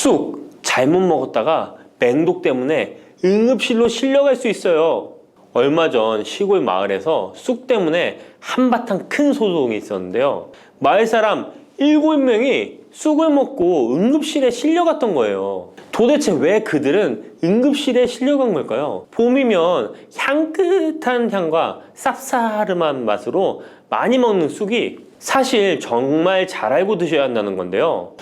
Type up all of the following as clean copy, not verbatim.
쑥 잘못 먹었다가 맹독 때문에 응급실로 실려갈 수 있어요. 얼마 전 시골 마을에서 쑥 때문에 한바탕 큰 소동이 있었는데요. 마을 사람 7명이 쑥을 먹고 응급실에 실려갔던 거예요. 도대체 왜 그들은 응급실에 실려간 걸까요? 봄이면 향긋한 향과 쌉싸름한 맛으로 많이 먹는 쑥이 사실 정말 잘 알고 드셔야 한다는 건데요.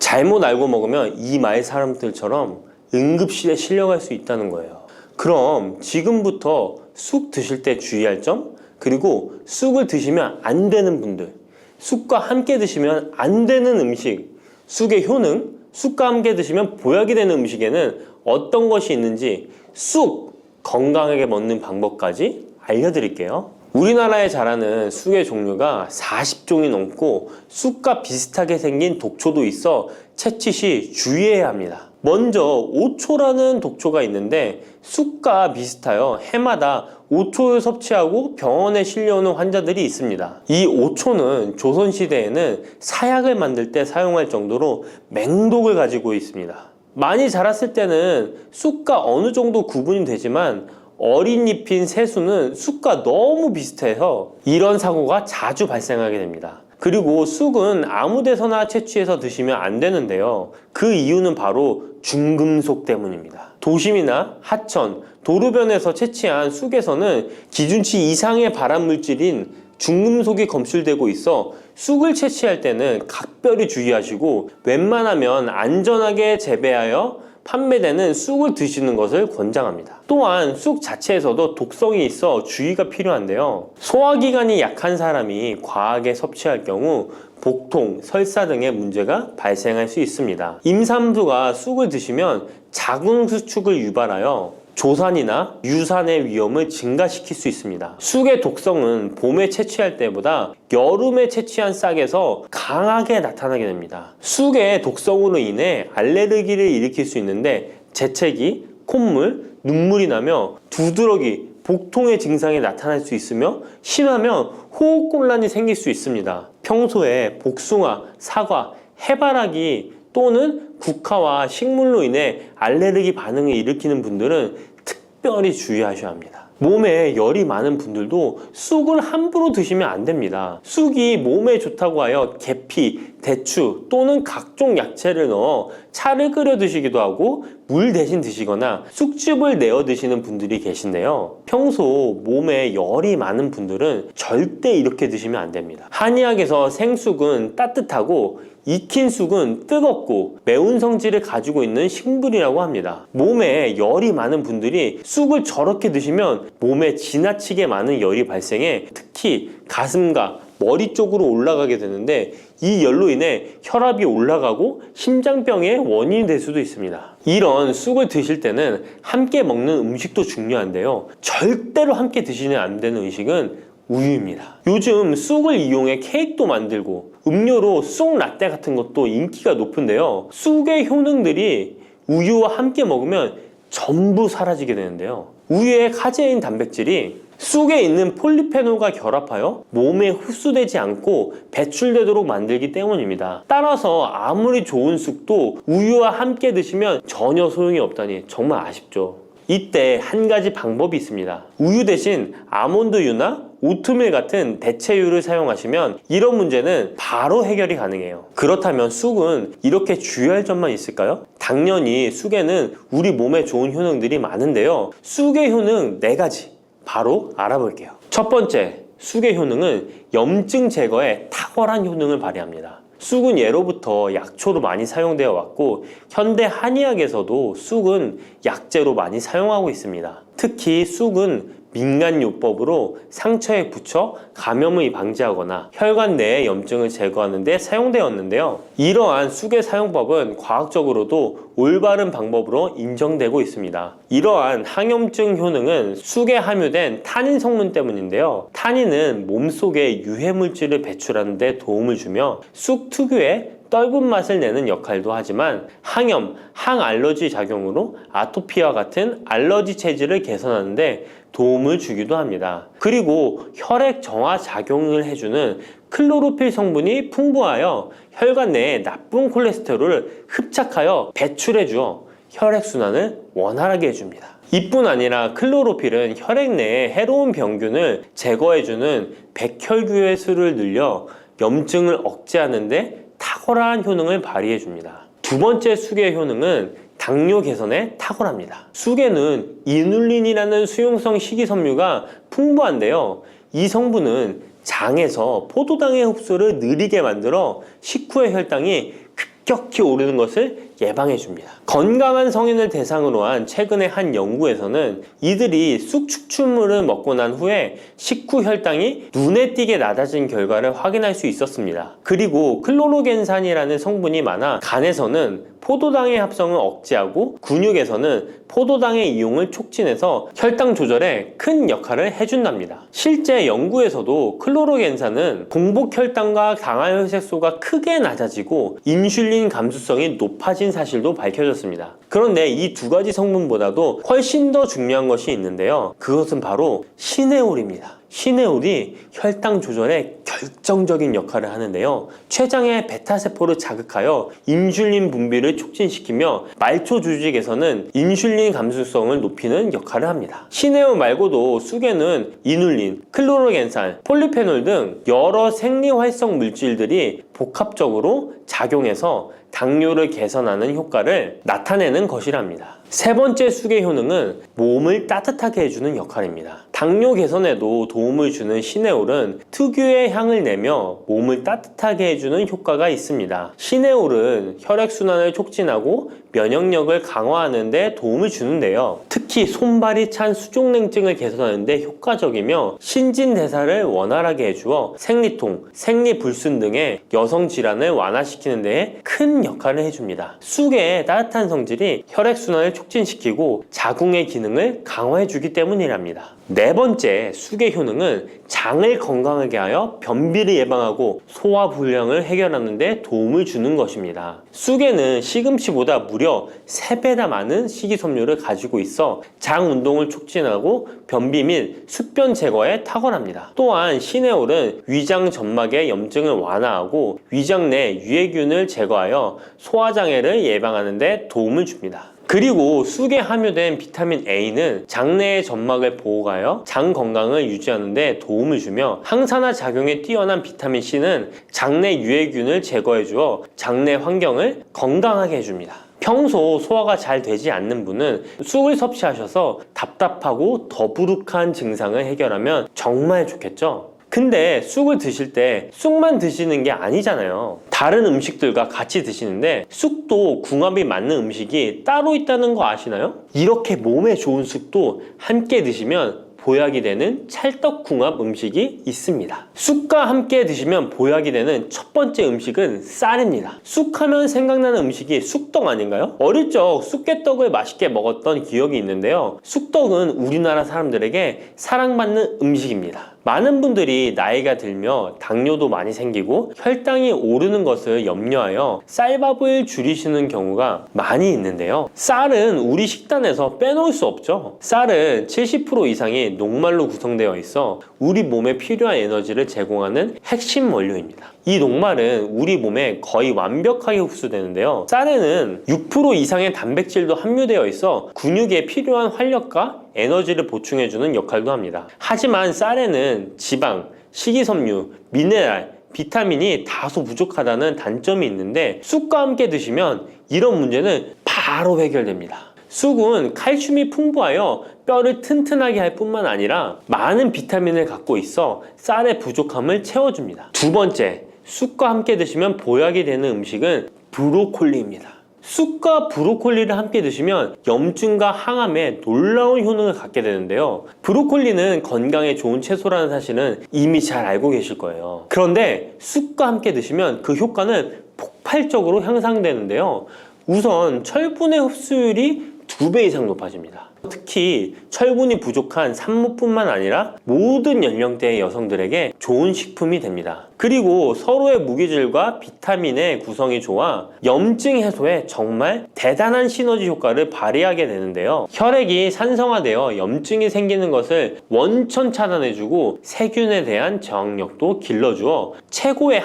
잘못 알고 먹으면 이 마을 사람들처럼 응급실에 실려갈 수 있다는 거예요. 그럼 지금부터 쑥 드실 때 주의할 점, 그리고 쑥을 드시면 안 되는 분들, 쑥과 함께 드시면 안 되는 음식, 쑥의 효능, 쑥과 함께 드시면 보약이 되는 음식에는 어떤 것이 있는지 쑥 건강하게 먹는 방법까지 알려드릴게요. 우리나라에 자라는 쑥의 종류가 40종이 넘고 쑥과 비슷하게 생긴 독초도 있어 채취 시 주의해야 합니다. 먼저 오초라는 독초가 있는데 쑥과 비슷하여 해마다 오초를 섭취하고 병원에 실려오는 환자들이 있습니다. 이 오초는 조선시대에는 사약을 만들 때 사용할 정도로 맹독을 가지고 있습니다. 많이 자랐을 때는 쑥과 어느 정도 구분이 되지만 어린 잎인 새수는 쑥과 너무 비슷해서 이런 사고가 자주 발생하게 됩니다. 그리고 쑥은 아무 데서나 채취해서 드시면 안 되는데요. 그 이유는 바로 중금속 때문입니다. 도심이나 하천, 도로변에서 채취한 쑥에서는 기준치 이상의 발암물질인 중금속이 검출되고 있어 쑥을 채취할 때는 각별히 주의하시고 웬만하면 안전하게 재배하여 판매되는 쑥을 드시는 것을 권장합니다. 또한 쑥 자체에서도 독성이 있어 주의가 필요한데요. 소화기관이 약한 사람이 과하게 섭취할 경우 복통, 설사 등의 문제가 발생할 수 있습니다. 임산부가 쑥을 드시면 자궁수축을 유발하여 조산이나 유산의 위험을 증가시킬 수 있습니다. 쑥의 독성은 봄에 채취할 때보다 여름에 채취한 싹에서 강하게 나타나게 됩니다. 쑥의 독성으로 인해 알레르기를 일으킬 수 있는데 재채기, 콧물, 눈물이 나며 두드러기, 복통의 증상이 나타날 수 있으며 심하면 호흡곤란이 생길 수 있습니다. 평소에 복숭아, 사과, 해바라기 또는 국화와 식물로 인해 알레르기 반응을 일으키는 분들은 특별히 주의하셔야 합니다. 몸에 열이 많은 분들도 쑥을 함부로 드시면 안 됩니다. 쑥이 몸에 좋다고 하여 계피, 대추 또는 각종 야채를 넣어 차를 끓여 드시기도 하고 물 대신 드시거나 쑥즙을 내어 드시는 분들이 계신데요. 평소 몸에 열이 많은 분들은 절대 이렇게 드시면 안 됩니다. 한의학에서 생쑥은 따뜻하고 익힌 쑥은 뜨겁고 매운 성질을 가지고 있는 식물이라고 합니다. 몸에 열이 많은 분들이 쑥을 저렇게 드시면 몸에 지나치게 많은 열이 발생해 특히 가슴과 머리 쪽으로 올라가게 되는데 이 열로 인해 혈압이 올라가고 심장병의 원인이 될 수도 있습니다. 이런 쑥을 드실 때는 함께 먹는 음식도 중요한데요. 절대로 함께 드시면 안 되는 음식은 우유입니다. 요즘 쑥을 이용해 케이크도 만들고 음료로 쑥 라떼 같은 것도 인기가 높은데요. 쑥의 효능들이 우유와 함께 먹으면 전부 사라지게 되는데요. 우유의 카제인 단백질이 쑥에 있는 폴리페놀과 결합하여 몸에 흡수되지 않고 배출되도록 만들기 때문입니다. 따라서 아무리 좋은 쑥도 우유와 함께 드시면 전혀 소용이 없다니 정말 아쉽죠. 이때 한 가지 방법이 있습니다. 우유 대신 아몬드유나 오트밀 같은 대체유를 사용하시면 이런 문제는 바로 해결이 가능해요. 그렇다면 쑥은 이렇게 주의할 점만 있을까요? 당연히 쑥에는 우리 몸에 좋은 효능들이 많은데요. 쑥의 효능 4가지 바로 알아볼게요. 첫 번째, 쑥의 효능은 염증 제거에 탁월한 효능을 발휘합니다. 쑥은 예로부터 약초로 많이 사용되어 왔고 현대 한의학에서도 쑥은 약재로 많이 사용하고 있습니다. 특히 쑥은 민간요법으로 상처에 붙여 감염을 방지하거나 혈관 내의 염증을 제거하는 데 사용되었는데요. 이러한 쑥의 사용법은 과학적으로도 올바른 방법으로 인정되고 있습니다. 이러한 항염증 효능은 쑥에 함유된 타닌 성분 때문인데요. 타닌은 몸속에 유해물질을 배출하는 데 도움을 주며 쑥 특유의 떫은 맛을 내는 역할도 하지만 항염, 항알러지 작용으로 아토피와 같은 알러지 체질을 개선하는 데 도움을 주기도 합니다. 그리고 혈액 정화 작용을 해주는 클로로필 성분이 풍부하여 혈관 내에 나쁜 콜레스테롤을 흡착하여 배출해 주어 혈액순환을 원활하게 해줍니다. 이뿐 아니라 클로로필은 혈액 내에 해로운 병균을 제거해주는 백혈구의 수를 늘려 염증을 억제하는 데 탁월한 효능을 발휘해 줍니다. 두 번째 쑥의 효능은 당뇨 개선에 탁월합니다. 쑥에는 이눌린이라는 수용성 식이섬유가 풍부한데요. 이 성분은 장에서 포도당의 흡수를 느리게 만들어 식후의 혈당이 급격히 오르는 것을 예방해 줍니다. 건강한 성인을 대상으로 한 최근의 한 연구에서는 이들이 쑥 추출물을 먹고 난 후에 식후 혈당이 눈에 띄게 낮아진 결과를 확인할 수 있었습니다. 그리고 클로로겐산이라는 성분이 많아 간에서는 포도당의 합성을 억제하고 근육에서는 포도당의 이용을 촉진해서 혈당 조절에 큰 역할을 해준답니다. 실제 연구에서도 클로로겐산은 공복 혈당과 당화혈색소가 크게 낮아지고 인슐린 감수성이 높아진 사실도 밝혀졌습니다. 그런데 이 두 가지 성분보다도 훨씬 더 중요한 것이 있는데요. 그것은 바로 시네올입니다. 시네올이 혈당 조절에 결정적인 역할을 하는데요. 췌장의 베타세포를 자극하여 인슐린 분비를 촉진시키며 말초 조직에서는 인슐린 감수성을 높이는 역할을 합니다. 시네올 말고도 쑥에는 이눌린, 클로로겐산, 폴리페놀 등 여러 생리활성 물질들이 복합적으로 작용해서 당뇨를 개선하는 효과를 나타내는 것이랍니다. 세 번째 쑥의 효능은 몸을 따뜻하게 해주는 역할입니다. 당뇨 개선에도 도움을 주는 시네올은 특유의 향을 내며 몸을 따뜻하게 해주는 효과가 있습니다. 시네올은 혈액순환을 촉진하고 면역력을 강화하는 데 도움을 주는데요. 특히 손발이 찬 수족냉증을 개선하는 데 효과적이며 신진대사를 원활하게 해주어 생리통, 생리불순 등의 여성 질환을 완화시키는 데에 큰 역할을 해줍니다. 쑥의 따뜻한 성질이 혈액순환을 촉진시키고 자궁의 기능을 강화해주기 때문이랍니다. 네 번째 쑥의 효능은 장을 건강하게 하여 변비를 예방하고 소화불량을 해결하는 데 도움을 주는 것입니다. 쑥에는 시금치보다 무려 3배나 많은 식이섬유를 가지고 있어 장 운동을 촉진하고 변비 및宿변 제거에 탁월합니다. 또한 시네올은 위장 점막의 염증을 완화하고 위장 내 유해균을 제거하여 소화장애를 예방하는 데 도움을 줍니다. 그리고 쑥에 함유된 비타민 A는 장내의 점막을 보호하여 장 건강을 유지하는 데 도움을 주며 항산화 작용에 뛰어난 비타민 C는 장내 유해균을 제거해 주어 장내 환경을 건강하게 해줍니다. 평소 소화가 잘 되지 않는 분은 쑥을 섭취하셔서 답답하고 더부룩한 증상을 해결하면 정말 좋겠죠? 근데 쑥을 드실 때 쑥만 드시는 게 아니잖아요. 다른 음식들과 같이 드시는데 쑥도 궁합이 맞는 음식이 따로 있다는 거 아시나요? 이렇게 몸에 좋은 쑥도 함께 드시면 보약이 되는 찰떡궁합 음식이 있습니다. 쑥과 함께 드시면 보약이 되는 첫 번째 음식은 쌀입니다. 쑥하면 생각나는 음식이 쑥떡 아닌가요? 어릴 적 쑥개떡을 맛있게 먹었던 기억이 있는데요. 쑥떡은 우리나라 사람들에게 사랑받는 음식입니다. 많은 분들이 나이가 들며 당뇨도 많이 생기고 혈당이 오르는 것을 염려하여 쌀밥을 줄이시는 경우가 많이 있는데요. 쌀은 우리 식단에서 빼놓을 수 없죠. 쌀은 70% 이상이 녹말로 구성되어 있어 우리 몸에 필요한 에너지를 제공하는 핵심 원료입니다. 이 녹말은 우리 몸에 거의 완벽하게 흡수되는데요. 쌀에는 6% 이상의 단백질도 함유되어 있어 근육에 필요한 활력과 에너지를 보충해주는 역할도 합니다. 하지만 쌀에는 지방, 식이섬유, 미네랄, 비타민이 다소 부족하다는 단점이 있는데 쑥과 함께 드시면 이런 문제는 바로 해결됩니다. 쑥은 칼슘이 풍부하여 뼈를 튼튼하게 할 뿐만 아니라 많은 비타민을 갖고 있어 쌀의 부족함을 채워줍니다. 두 번째, 쑥과 함께 드시면 보약이 되는 음식은 브로콜리입니다. 쑥과 브로콜리를 함께 드시면 염증과 항암에 놀라운 효능을 갖게 되는데요. 브로콜리는 건강에 좋은 채소라는 사실은 이미 잘 알고 계실 거예요. 그런데 쑥과 함께 드시면 그 효과는 폭발적으로 향상되는데요. 우선 철분의 흡수율이 2배 이상 높아집니다. 특히 철분이 부족한 산모뿐만 아니라 모든 연령대의 여성들에게 좋은 식품이 됩니다. 그리고 서로의 무기질과 비타민의 구성이 좋아 염증 해소에 정말 대단한 시너지 효과를 발휘하게 되는데요. 혈액이 산성화되어 염증이 생기는 것을 원천 차단해주고 세균에 대한 저항력도 길러주어 최고의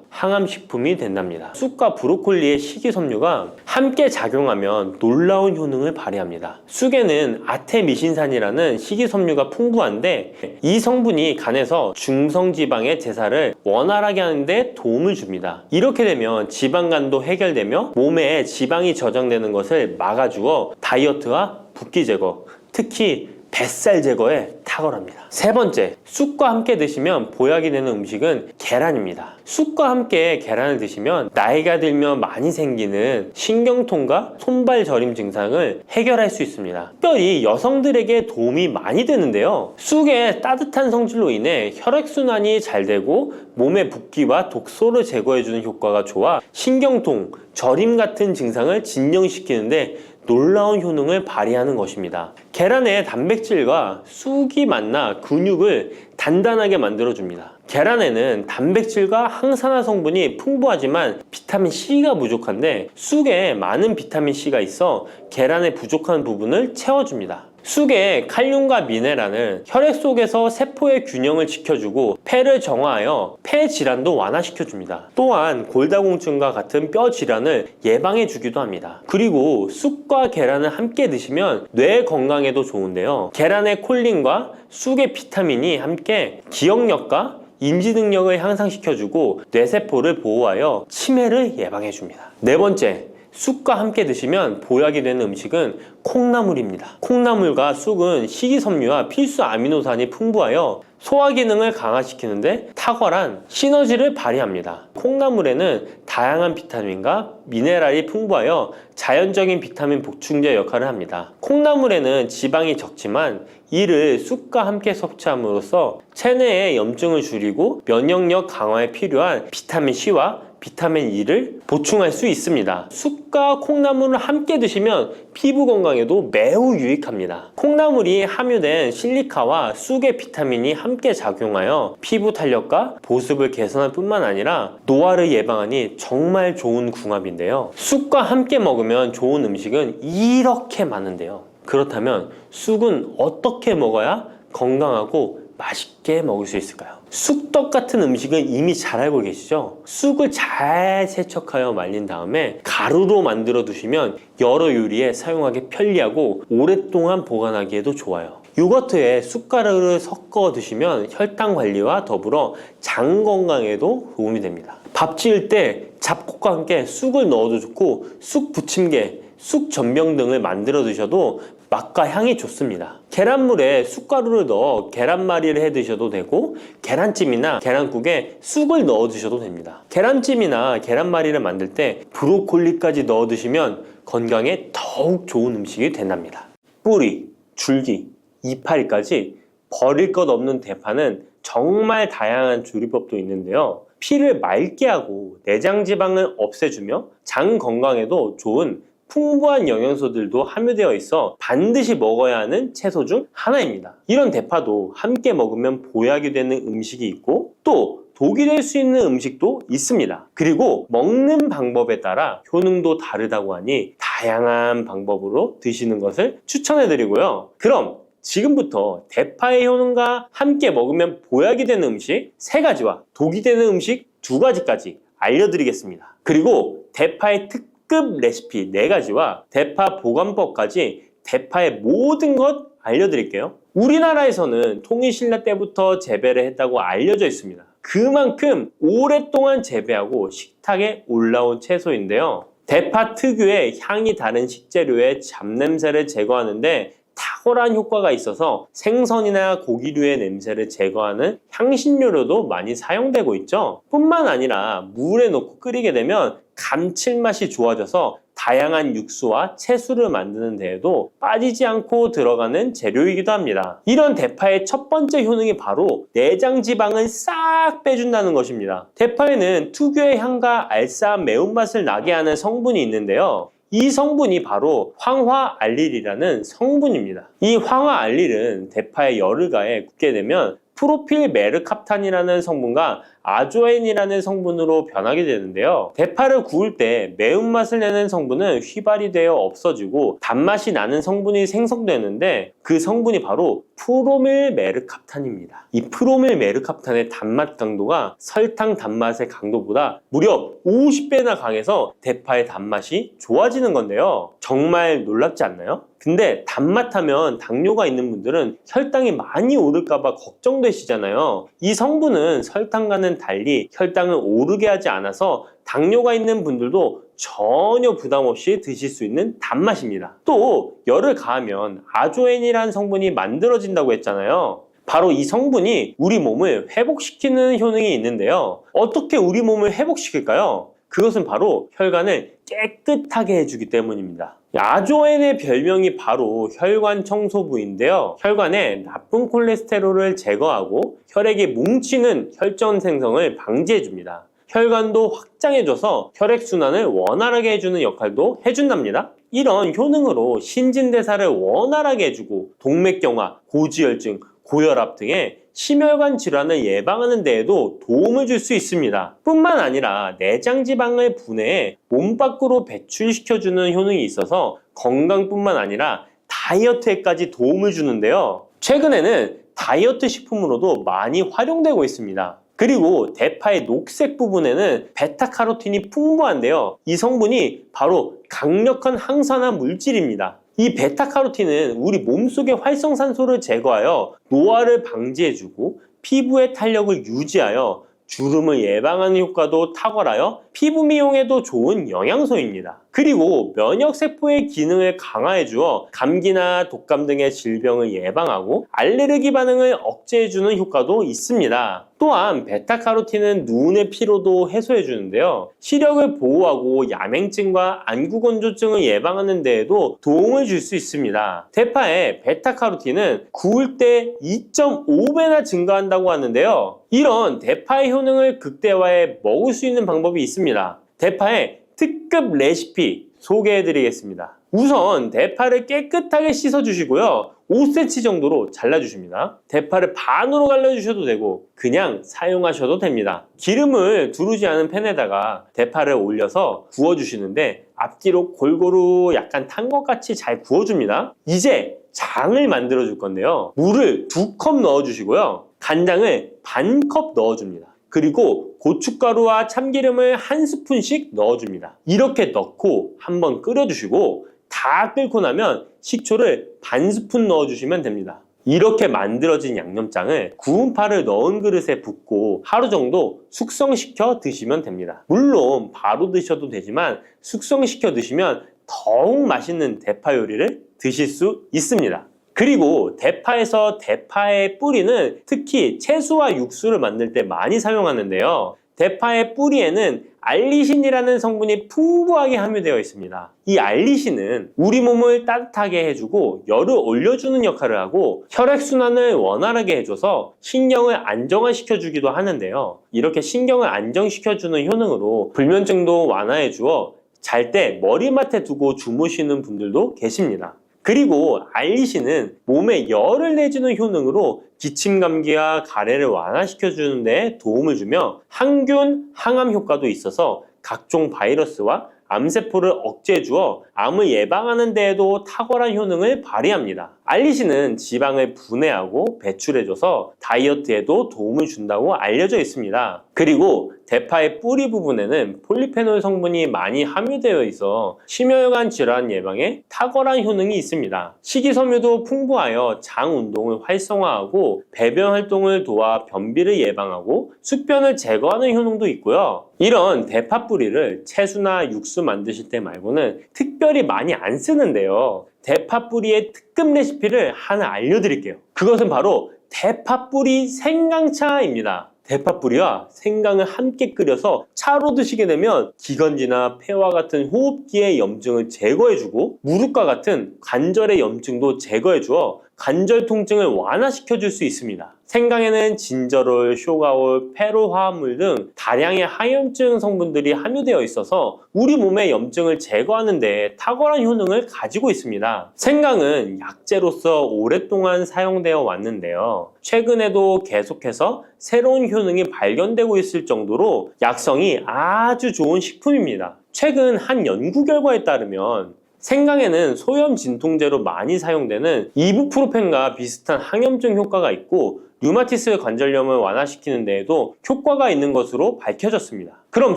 항암식품이 된답니다. 쑥과 브로콜리의 식이섬유가 함께 작용하면 놀라운 효능을 발휘합니다. 쑥에는 아테미신산이라는 식이섬유가 풍부한데 이 성분이 간에서 중성지방의 대사를 원활하게 하는 데 도움을 줍니다. 이렇게 되면 지방간도 해결되며 몸에 지방이 저장되는 것을 막아주어 다이어트와 붓기 제거, 특히 뱃살 제거에 탁월합니다. 세 번째, 쑥과 함께 드시면 보약이 되는 음식은 계란입니다. 쑥과 함께 계란을 드시면 나이가 들면 많이 생기는 신경통과 손발 저림 증상을 해결할 수 있습니다. 특별히 여성들에게 도움이 많이 되는데요. 쑥의 따뜻한 성질로 인해 혈액순환이 잘 되고 몸의 붓기와 독소를 제거해주는 효과가 좋아 신경통, 저림 같은 증상을 진정시키는데 놀라운 효능을 발휘하는 것입니다. 계란의 단백질과 쑥이 만나 근육을 단단하게 만들어줍니다. 계란에는 단백질과 항산화 성분이 풍부하지만 비타민C가 부족한데 쑥에 많은 비타민C가 있어 계란의 부족한 부분을 채워줍니다. 쑥의 칼륨과 미네랄은 혈액 속에서 세포의 균형을 지켜주고 폐를 정화하여 폐 질환도 완화시켜줍니다. 또한 골다공증과 같은 뼈 질환을 예방해주기도 합니다. 그리고 쑥과 계란을 함께 드시면 뇌 건강에도 좋은데요. 계란의 콜린과 쑥의 비타민이 함께 기억력과 인지 능력을 향상시켜주고 뇌세포를 보호하여 치매를 예방해줍니다. 네 번째, 쑥과 함께 드시면 보약이 되는 음식은 콩나물입니다. 콩나물과 쑥은 식이섬유와 필수 아미노산이 풍부하여 소화 기능을 강화시키는데 탁월한 시너지를 발휘합니다. 콩나물에는 다양한 비타민과 미네랄이 풍부하여 자연적인 비타민 보충제 역할을 합니다. 콩나물에는 지방이 적지만 이를 쑥과 함께 섭취함으로써 체내의 염증을 줄이고 면역력 강화에 필요한 비타민C와 비타민 E를 보충할 수 있습니다. 쑥과 콩나물을 함께 드시면 피부 건강에도 매우 유익합니다. 콩나물이 함유된 실리카와 쑥의 비타민이 함께 작용하여 피부 탄력과 보습을 개선할 뿐만 아니라 노화를 예방하니 정말 좋은 궁합인데요. 쑥과 함께 먹으면 좋은 음식은 이렇게 많은데요. 그렇다면 쑥은 어떻게 먹어야 건강하고 맛있게 먹을 수 있을까요? 쑥떡 같은 음식은 이미 잘 알고 계시죠? 쑥을 잘 세척하여 말린 다음에 가루로 만들어 두시면 여러 요리에 사용하기 편리하고 오랫동안 보관하기에도 좋아요. 요거트에 쑥가루를 섞어 드시면 혈당 관리와 더불어 장 건강에도 도움이 됩니다. 밥 지을 때 잡곡과 함께 쑥을 넣어도 좋고 쑥 부침개, 쑥 전병 등을 만들어 드셔도 맛과 향이 좋습니다. 계란물에 쑥가루를 넣어 계란말이를 해 드셔도 되고 계란찜이나 계란국에 쑥을 넣어 드셔도 됩니다. 계란찜이나 계란말이를 만들 때 브로콜리까지 넣어 드시면 건강에 더욱 좋은 음식이 된답니다. 뿌리, 줄기, 이파리까지 버릴 것 없는 대파는 정말 다양한 조리법도 있는데요. 피를 맑게 하고 내장 지방을 없애주며 장 건강에도 좋은 풍부한 영양소들도 함유되어 있어 반드시 먹어야 하는 채소 중 하나입니다. 이런 대파도 함께 먹으면 보약이 되는 음식이 있고 또 독이 될 수 있는 음식도 있습니다. 그리고 먹는 방법에 따라 효능도 다르다고 하니 다양한 방법으로 드시는 것을 추천해 드리고요. 그럼 지금부터 대파의 효능과 함께 먹으면 보약이 되는 음식 3가지와 독이 되는 음식 2가지까지 알려드리겠습니다. 그리고 대파의 특급 레시피 4가지와 대파 보관법까지 대파의 모든 것 알려드릴게요. 우리나라에서는 통일신라 때부터 재배를 했다고 알려져 있습니다. 그만큼 오랫동안 재배하고 식탁에 올라온 채소인데요. 대파 특유의 향이 다른 식재료의 잡냄새를 제거하는데 탁월한 효과가 있어서 생선이나 고기류의 냄새를 제거하는 향신료로도 많이 사용되고 있죠. 뿐만 아니라 물에 넣고 끓이게 되면 감칠맛이 좋아져서 다양한 육수와 채소를 만드는 데에도 빠지지 않고 들어가는 재료이기도 합니다. 이런 대파의 첫 번째 효능이 바로 내장 지방을 싹 빼준다는 것입니다. 대파에는 특유의 향과 알싸한 매운맛을 나게 하는 성분이 있는데요. 이 성분이 바로 황화알릴이라는 성분입니다. 이 황화알릴은 대파에 열을 가해 굳게 되면 프로필 메르캅탄이라는 성분과 아조엔이라는 성분으로 변하게 되는데요. 대파를 구울 때 매운맛을 내는 성분은 휘발이 되어 없어지고 단맛이 나는 성분이 생성되는데 그 성분이 바로 프로밀 메르캅탄입니다. 이 프로밀 메르캅탄의 단맛 강도가 설탕 단맛의 강도보다 무려 50배나 강해서 대파의 단맛이 좋아지는 건데요. 정말 놀랍지 않나요? 근데 단맛 하면 당뇨가 있는 분들은 혈당이 많이 오를까봐 걱정되시잖아요. 이 성분은 설탕과는 달리 혈당을 오르게 하지 않아서 당뇨가 있는 분들도 전혀 부담 없이 드실 수 있는 단맛입니다. 또 열을 가하면 아조엔이라는 성분이 만들어진다고 했잖아요. 바로 이 성분이 우리 몸을 회복시키는 효능이 있는데요. 어떻게 우리 몸을 회복시킬까요? 그것은 바로 혈관을 깨끗하게 해주기 때문입니다. 아조엔의 별명이 바로 혈관 청소부인데요. 혈관에 나쁜 콜레스테롤을 제거하고 혈액이 뭉치는 혈전 생성을 방지해줍니다. 혈관도 확장해줘서 혈액순환을 원활하게 해주는 역할도 해준답니다. 이런 효능으로 신진대사를 원활하게 해주고 동맥경화, 고지혈증, 고혈압 등의 심혈관 질환을 예방하는 데에도 도움을 줄 수 있습니다. 뿐만 아니라 내장지방을 분해해 몸 밖으로 배출시켜주는 효능이 있어서 건강뿐만 아니라 다이어트에까지 도움을 주는데요. 최근에는 다이어트 식품으로도 많이 활용되고 있습니다. 그리고 대파의 녹색 부분에는 베타카로틴이 풍부한데요. 이 성분이 바로 강력한 항산화 물질입니다. 이 베타카로틴은 우리 몸속의 활성산소를 제거하여 노화를 방지해주고 피부의 탄력을 유지하여 주름을 예방하는 효과도 탁월하여 피부 미용에도 좋은 영양소입니다. 그리고 면역세포의 기능을 강화해주어 감기나 독감 등의 질병을 예방하고 알레르기 반응을 억제해주는 효과도 있습니다. 또한 베타카로틴은 눈의 피로도 해소해주는데요. 시력을 보호하고 야맹증과 안구건조증을 예방하는 데에도 도움을 줄 수 있습니다. 대파의 베타카로틴은 구울 때 2.5배나 증가한다고 하는데요. 이런 대파의 효능을 극대화해 먹을 수 있는 방법이 있습니다. 대파의 특급 레시피 소개해드리겠습니다. 우선 대파를 깨끗하게 씻어주시고요. 5cm 정도로 잘라주십니다. 대파를 반으로 갈라주셔도 되고 그냥 사용하셔도 됩니다. 기름을 두르지 않은 팬에다가 대파를 올려서 구워주시는데 앞뒤로 골고루 약간 탄 것 같이 잘 구워줍니다. 이제 장을 만들어 줄 건데요. 물을 2컵 넣어주시고요. 간장을 반컵 넣어줍니다. 그리고 고춧가루와 참기름을 1스푼씩 넣어줍니다. 이렇게 넣고 한번 끓여주시고 다 끓고 나면 식초를 반 스푼 넣어주시면 됩니다. 이렇게 만들어진 양념장을 구운 파를 넣은 그릇에 붓고 하루 정도 숙성시켜 드시면 됩니다. 물론 바로 드셔도 되지만 숙성시켜 드시면 더욱 맛있는 대파 요리를 드실 수 있습니다. 그리고 대파에서 대파의 뿌리는 특히 채소와 육수를 만들 때 많이 사용하는데요. 대파의 뿌리에는 알리신이라는 성분이 풍부하게 함유되어 있습니다. 이 알리신은 우리 몸을 따뜻하게 해주고 열을 올려주는 역할을 하고 혈액순환을 원활하게 해줘서 신경을 안정화시켜주기도 하는데요. 이렇게 신경을 안정시켜주는 효능으로 불면증도 완화해주어 잘 때 머리맡에 두고 주무시는 분들도 계십니다. 그리고 알리신은 몸에 열을 내주는 효능으로 기침 감기와 가래를 완화시켜주는 데 도움을 주며 항균, 항암 효과도 있어서 각종 바이러스와 암세포를 억제해주어 암을 예방하는 데에도 탁월한 효능을 발휘합니다. 알리신은 지방을 분해하고 배출해줘서 다이어트에도 도움을 준다고 알려져 있습니다. 그리고 대파의 뿌리 부분에는 폴리페놀 성분이 많이 함유되어 있어 심혈관 질환 예방에 탁월한 효능이 있습니다. 식이섬유도 풍부하여 장 운동을 활성화하고 배변 활동을 도와 변비를 예방하고 숙변을 제거하는 효능도 있고요. 이런 대파 뿌리를 채소나 육수 만드실 때 말고는 특별히 많이 안 쓰는데요. 대파 뿌리의 특급 레시피를 하나 알려드릴게요. 그것은 바로 대파 뿌리 생강차입니다. 대파 뿌리와 생강을 함께 끓여서 차로 드시게 되면 기관지나 폐와 같은 호흡기의 염증을 제거해주고 무릎과 같은 관절의 염증도 제거해주어 관절 통증을 완화시켜줄 수 있습니다. 생강에는 진저롤, 쇼가올, 페로 화합물 등 다량의 항염증 성분들이 함유되어 있어서 우리 몸의 염증을 제거하는 데 탁월한 효능을 가지고 있습니다. 생강은 약재로서 오랫동안 사용되어 왔는데요. 최근에도 계속해서 새로운 효능이 발견되고 있을 정도로 약성이 아주 좋은 식품입니다. 최근 한 연구 결과에 따르면 생강에는 소염 진통제로 많이 사용되는 이부프로펜과 비슷한 항염증 효과가 있고 류마티스 관절염을 완화시키는 데에도 효과가 있는 것으로 밝혀졌습니다. 그럼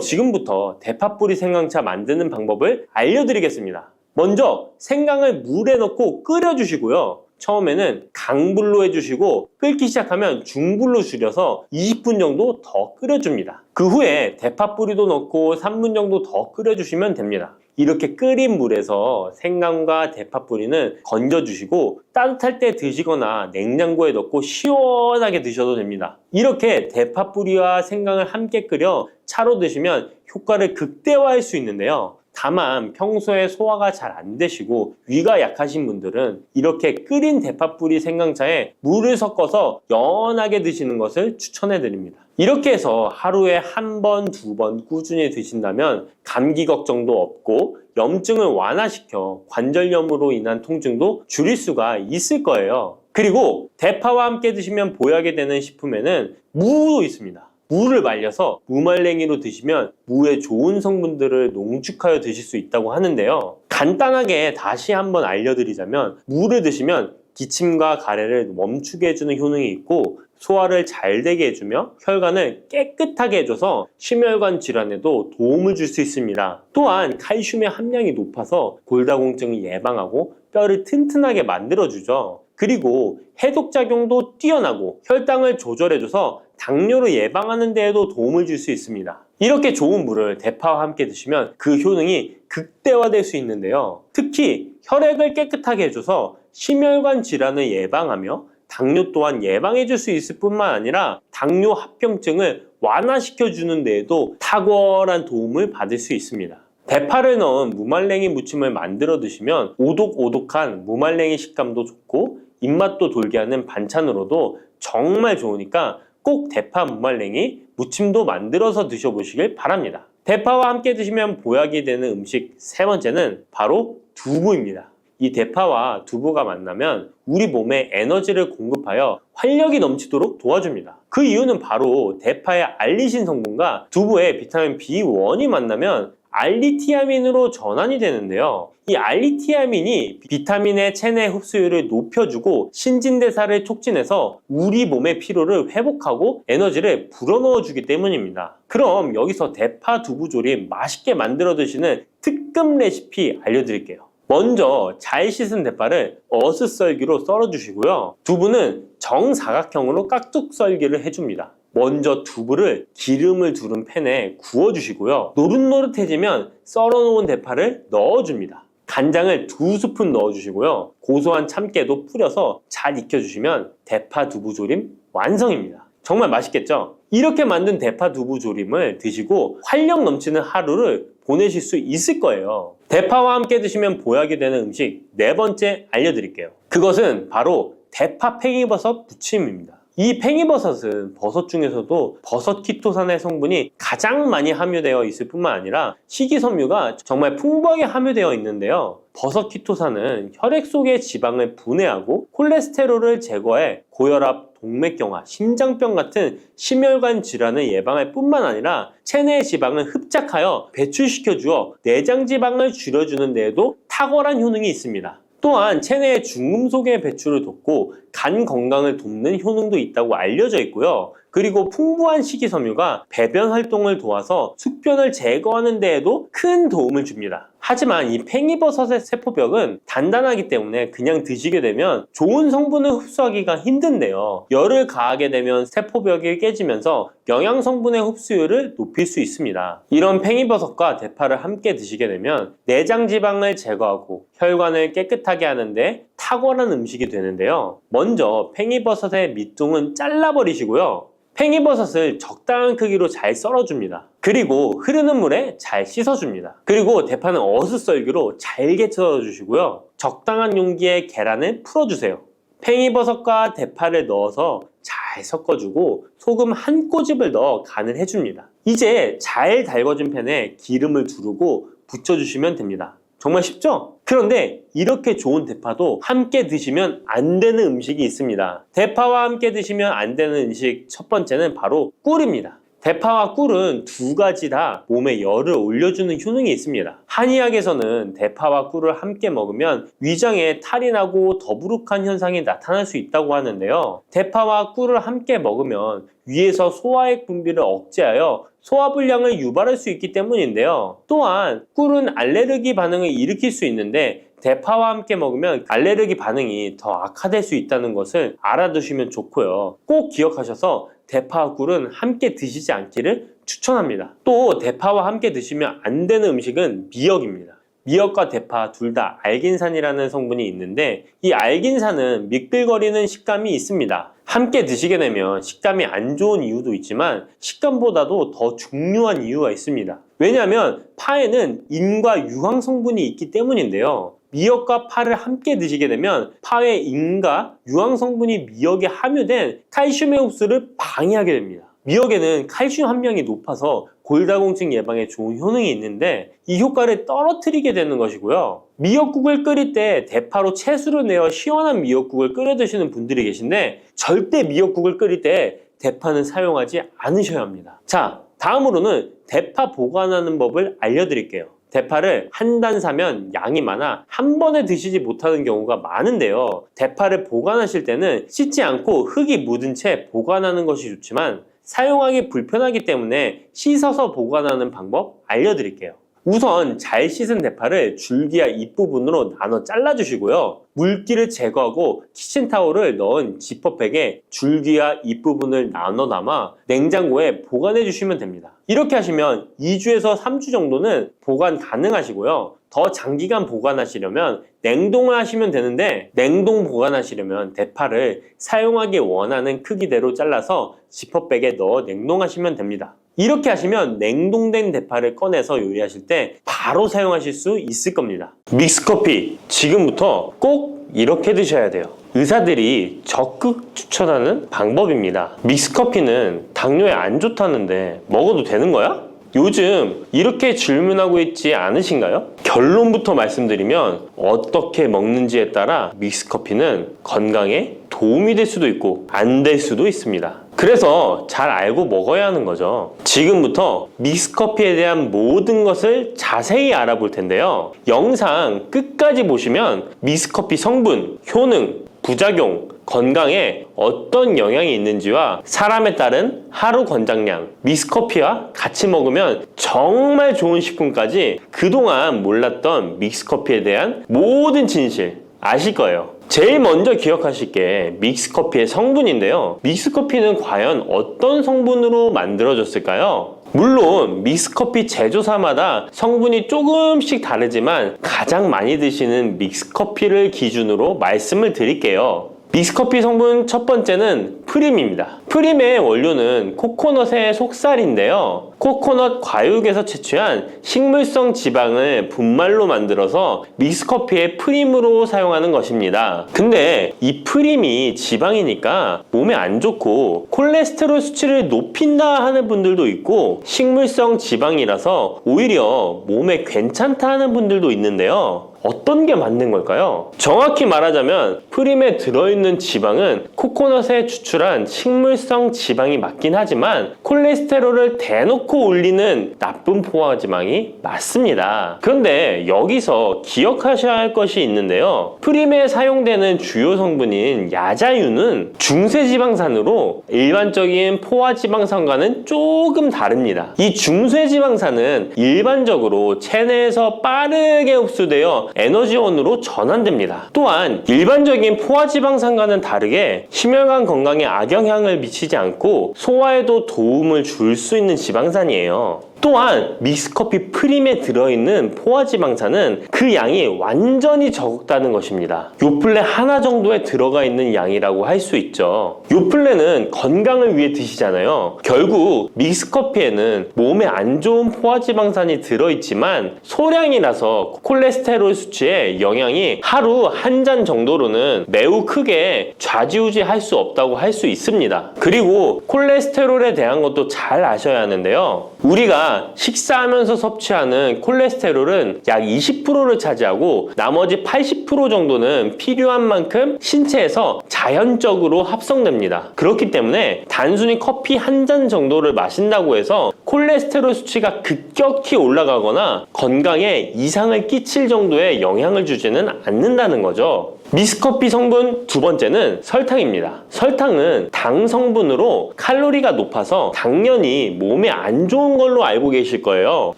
지금부터 대파뿌리 생강차 만드는 방법을 알려드리겠습니다. 먼저 생강을 물에 넣고 끓여주시고요. 처음에는 강불로 해주시고 끓기 시작하면 중불로 줄여서 20분 정도 더 끓여줍니다. 그 후에 대파뿌리도 넣고 3분 정도 더 끓여주시면 됩니다. 이렇게 끓인 물에서 생강과 대파뿌리는 건져주시고 따뜻할 때 드시거나 냉장고에 넣고 시원하게 드셔도 됩니다. 이렇게 대파뿌리와 생강을 함께 끓여 차로 드시면 효과를 극대화할 수 있는데요. 다만 평소에 소화가 잘 안 되시고 위가 약하신 분들은 이렇게 끓인 대파뿌리 생강차에 물을 섞어서 연하게 드시는 것을 추천해 드립니다. 이렇게 해서 하루에 한 번, 두 번 꾸준히 드신다면 감기 걱정도 없고 염증을 완화시켜 관절염으로 인한 통증도 줄일 수가 있을 거예요. 그리고 대파와 함께 드시면 보약이 되는 식품에는 무도 있습니다. 무를 말려서 무말랭이로 드시면 무의 좋은 성분들을 농축하여 드실 수 있다고 하는데요. 간단하게 다시 한번 알려드리자면 무를 드시면 기침과 가래를 멈추게 해주는 효능이 있고 소화를 잘 되게 해주며 혈관을 깨끗하게 해줘서 심혈관 질환에도 도움을 줄 수 있습니다. 또한 칼슘의 함량이 높아서 골다공증을 예방하고 뼈를 튼튼하게 만들어주죠. 그리고 해독작용도 뛰어나고 혈당을 조절해줘서 당뇨를 예방하는 데에도 도움을 줄 수 있습니다. 이렇게 좋은 물을 대파와 함께 드시면 그 효능이 극대화될 수 있는데요. 특히 혈액을 깨끗하게 해줘서 심혈관 질환을 예방하며 당뇨 또한 예방해 줄 수 있을 뿐만 아니라 당뇨 합병증을 완화시켜 주는 데에도 탁월한 도움을 받을 수 있습니다. 대파를 넣은 무말랭이 무침을 만들어 드시면 오독오독한 무말랭이 식감도 좋고 입맛도 돌게 하는 반찬으로도 정말 좋으니까 꼭 대파 무말랭이 무침도 만들어서 드셔보시길 바랍니다. 대파와 함께 드시면 보약이 되는 음식 세 번째는 바로 두부입니다. 이 대파와 두부가 만나면 우리 몸에 에너지를 공급하여 활력이 넘치도록 도와줍니다. 그 이유는 바로 대파의 알리신 성분과 두부의 비타민 B1이 만나면 알리티아민으로 전환이 되는데요. 이 알리티아민이 비타민의 체내 흡수율을 높여주고 신진대사를 촉진해서 우리 몸의 피로를 회복하고 에너지를 불어넣어 주기 때문입니다. 그럼 여기서 대파 두부조림 맛있게 만들어 드시는 특급 레시피 알려드릴게요. 먼저 잘 씻은 대파를 어슷썰기로 썰어 주시고요. 두부는 정사각형으로 깍둑 썰기를 해줍니다. 먼저 두부를 기름을 두른 팬에 구워주시고요. 노릇노릇해지면 썰어놓은 대파를 넣어줍니다. 간장을 2스푼 넣어주시고요. 고소한 참깨도 뿌려서 잘 익혀주시면 대파 두부조림 완성입니다. 정말 맛있겠죠? 이렇게 만든 대파 두부조림을 드시고 활력 넘치는 하루를 보내실 수 있을 거예요. 대파와 함께 드시면 보약이 되는 음식 네 번째 알려드릴게요. 그것은 바로 대파 팽이버섯 무침입니다. 이 팽이버섯은 버섯 중에서도 버섯 키토산의 성분이 가장 많이 함유되어 있을 뿐만 아니라 식이섬유가 정말 풍부하게 함유되어 있는데요. 버섯 키토산은 혈액 속의 지방을 분해하고 콜레스테롤을 제거해 고혈압, 동맥경화, 심장병 같은 심혈관 질환을 예방할 뿐만 아니라 체내 지방을 흡착하여 배출시켜 주어 내장 지방을 줄여주는 데에도 탁월한 효능이 있습니다. 또한 체내의 중금속의 배출을 돕고 간 건강을 돕는 효능도 있다고 알려져 있고요. 그리고 풍부한 식이섬유가 배변 활동을 도와서 숙변을 제거하는 데에도 큰 도움을 줍니다. 하지만 이 팽이버섯의 세포벽은 단단하기 때문에 그냥 드시게 되면 좋은 성분을 흡수하기가 힘든데요. 열을 가하게 되면 세포벽이 깨지면서 영양 성분의 흡수율을 높일 수 있습니다. 이런 팽이버섯과 대파를 함께 드시게 되면 내장 지방을 제거하고 혈관을 깨끗하게 하는데 탁월한 음식이 되는데요. 먼저 팽이버섯의 밑둥은 잘라버리시고요. 팽이버섯을 적당한 크기로 잘 썰어줍니다. 그리고 흐르는 물에 잘 씻어줍니다. 그리고 대파는 어슷썰기로 잘게 썰어주시고요. 적당한 용기에 계란을 풀어주세요. 팽이버섯과 대파를 넣어서 잘 잘 섞어주고 소금 한 꼬집을 넣어 간을 해줍니다. 이제 잘 달궈진 팬에 기름을 두르고 붙여주시면 됩니다. 정말 쉽죠? 그런데 이렇게 좋은 대파도 함께 드시면 안 되는 음식이 있습니다. 대파와 함께 드시면 안 되는 음식 첫 번째는 바로 꿀입니다. 대파와 꿀은 두 가지 다 몸에 열을 올려주는 효능이 있습니다. 한의학에서는 대파와 꿀을 함께 먹으면 위장에 탈이 나고 더부룩한 현상이 나타날 수 있다고 하는데요. 대파와 꿀을 함께 먹으면 위에서 소화액 분비를 억제하여 소화불량을 유발할 수 있기 때문인데요. 또한 꿀은 알레르기 반응을 일으킬 수 있는데 대파와 함께 먹으면 알레르기 반응이 더 악화될 수 있다는 것을 알아두시면 좋고요. 꼭 기억하셔서 대파와 꿀은 함께 드시지 않기를 추천합니다. 또 대파와 함께 드시면 안 되는 음식은 미역입니다. 미역과 대파 둘 다 알긴산이라는 성분이 있는데 이 알긴산은 미끌거리는 식감이 있습니다. 함께 드시게 되면 식감이 안 좋은 이유도 있지만 식감보다도 더 중요한 이유가 있습니다. 왜냐하면 파에는 인과 유황 성분이 있기 때문인데요. 미역과 파를 함께 드시게 되면 파의 인과 유황 성분이 미역에 함유된 칼슘의 흡수를 방해하게 됩니다. 미역에는 칼슘 함량이 높아서 골다공증 예방에 좋은 효능이 있는데 이 효과를 떨어뜨리게 되는 것이고요. 미역국을 끓일 때 대파로 채수를 내어 시원한 미역국을 끓여 드시는 분들이 계신데 절대 미역국을 끓일 때 대파는 사용하지 않으셔야 합니다. 자, 다음으로는 대파 보관하는 법을 알려드릴게요. 대파를 한 단 사면 양이 많아 한 번에 드시지 못하는 경우가 많은데요. 대파를 보관하실 때는 씻지 않고 흙이 묻은 채 보관하는 것이 좋지만 사용하기 불편하기 때문에 씻어서 보관하는 방법 알려드릴게요. 우선 잘 씻은 대파를 줄기와 잎부분으로 나눠 잘라주시고요. 물기를 제거하고 키친타올을 넣은 지퍼백에 줄기와 잎부분을 나눠 담아 냉장고에 보관해 주시면 됩니다. 이렇게 하시면 2주에서 3주 정도는 보관 가능하시고요. 더 장기간 보관하시려면 냉동을 하시면 되는데 냉동 보관하시려면 대파를 사용하기 원하는 크기대로 잘라서 지퍼백에 넣어 냉동하시면 됩니다. 이렇게 하시면 냉동된 대파를 꺼내서 요리하실 때 바로 사용하실 수 있을 겁니다. 믹스커피 지금부터 꼭 이렇게 드셔야 돼요. 의사들이 적극 추천하는 방법입니다. 믹스커피는 당뇨에 안 좋다는데 먹어도 되는 거야? 요즘 이렇게 질문하고 있지 않으신가요? 결론부터 말씀드리면 어떻게 먹는지에 따라 믹스커피는 건강에 도움이 될 수도 있고 안 될 수도 있습니다. 그래서 잘 알고 먹어야 하는 거죠. 지금부터 믹스커피에 대한 모든 것을 자세히 알아볼 텐데요. 영상 끝까지 보시면 믹스커피 성분, 효능, 부작용, 건강에 어떤 영향이 있는지와 사람에 따른 하루 권장량, 믹스커피와 같이 먹으면 정말 좋은 식품까지 그동안 몰랐던 믹스커피에 대한 모든 진실 아실 거예요. 제일 먼저 기억하실 게 믹스커피의 성분인데요. 믹스커피는 과연 어떤 성분으로 만들어졌을까요? 물론 믹스커피 제조사마다 성분이 조금씩 다르지만 가장 많이 드시는 믹스커피를 기준으로 말씀을 드릴게요. 믹스커피 성분 첫 번째는 프림입니다. 프림의 원료는 코코넛의 속살인데요. 코코넛 과육에서 채취한 식물성 지방을 분말로 만들어서 믹스커피의 프림으로 사용하는 것입니다. 근데 이 프림이 지방이니까 몸에 안 좋고 콜레스테롤 수치를 높인다 하는 분들도 있고 식물성 지방이라서 오히려 몸에 괜찮다 하는 분들도 있는데요. 어떤 게 맞는 걸까요? 정확히 말하자면 프림에 들어있는 지방은 코코넛에 추출한 식물성 지방이 맞긴 하지만 콜레스테롤을 대놓고 올리는 나쁜 포화지방이 맞습니다. 그런데 여기서 기억하셔야 할 것이 있는데요. 프림에 사용되는 주요 성분인 야자유는 중세지방산으로 일반적인 포화지방산과는 조금 다릅니다. 이 중세지방산은 일반적으로 체내에서 빠르게 흡수되어 에너지원으로 전환됩니다. 또한 일반적인 포화지방산과는 다르게 심혈관 건강에 악영향을 미치지 않고 소화에도 도움을 줄 수 있는 지방산이에요. 또한 믹스커피 프림에 들어있는 포화지방산은 그 양이 완전히 적다는 것입니다. 요플레 하나 정도에 들어가 있는 양이라고 할 수 있죠. 요플레는 건강을 위해 드시잖아요. 결국 믹스커피에는 몸에 안 좋은 포화지방산이 들어있지만 소량이라서 콜레스테롤 수치에 영향이 하루 한 잔 정도로는 매우 크게 좌지우지할 수 없다고 할 수 있습니다. 그리고 콜레스테롤에 대한 것도 잘 아셔야 하는데요. 우리가 식사하면서 섭취하는 콜레스테롤은 약 20%를 차지하고 나머지 80% 정도는 필요한 만큼 신체에서 자연적으로 합성됩니다. 그렇기 때문에 단순히 커피 한 잔 정도를 마신다고 해서 콜레스테롤 수치가 급격히 올라가거나 건강에 이상을 끼칠 정도의 영향을 주지는 않는다는 거죠. 믹스커피 성분 두 번째는 설탕입니다. 설탕은 당 성분으로 칼로리가 높아서 당연히 몸에 안 좋은 걸로 알고 계실 거예요.